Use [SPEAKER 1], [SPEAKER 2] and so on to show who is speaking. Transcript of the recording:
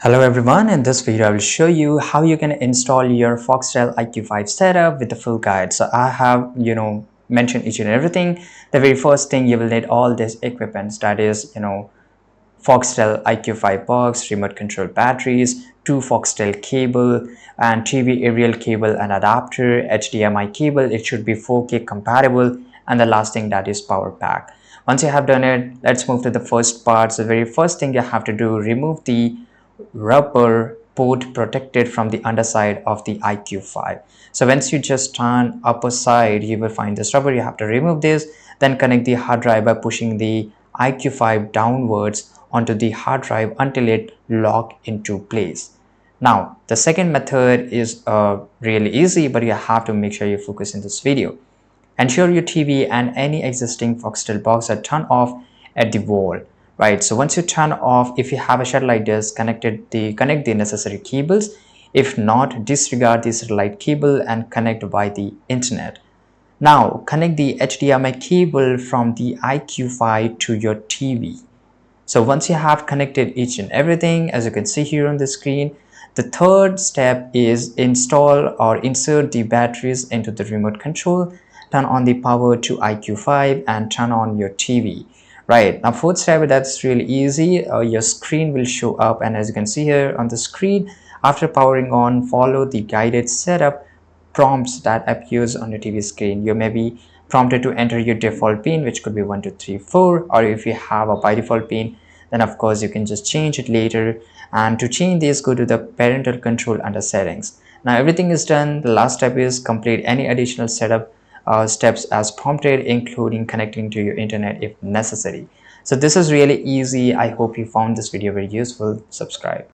[SPEAKER 1] Hello everyone, in this video I will show you how you can install your Foxtel IQ5 setup with the full guide. So I have mentioned each and everything. The very first thing, you will need all these equipments, that is Foxtel IQ5 box, remote control batteries, two Foxtel cable and TV aerial cable and adapter, HDMI cable. It should be 4K compatible, and the last thing, that is power pack. Once you have done it, let's move to the first part. So the very first thing you have to do, remove the rubber port protected from the underside of the IQ5. So once you just turn upper side, you will find this rubber. You have to remove this, then connect the hard drive by pushing the IQ5 downwards onto the hard drive until it lock into place. Now the second method is really easy, but you have to make sure you focus in this video. Ensure your TV and any existing Foxtel box are turned off at the wall. Right, so once you turn off, if you have a satellite dish connect the necessary cables. If not, disregard the satellite cable and connect by the internet. Now connect the HDMI cable from the IQ5 to your TV. So once you have connected each and everything, as you can see here on the screen, the third step is install or insert the batteries into the remote control, turn on the power to IQ5 and turn on your TV. Right, now fourth step, that's really easy. Your screen will show up, and as you can see here on the screen, after powering on, follow the guided setup prompts that appears on your TV screen. You may be prompted to enter your default pin, which could be 1234, or if you have a by default pin, then of course you can just change it later. And to change this, go to the parental control under settings. Now everything is done. The last step is complete any additional setup steps as prompted, including connecting to your internet if necessary. So this is really easy. I hope you found this video very useful. Subscribe.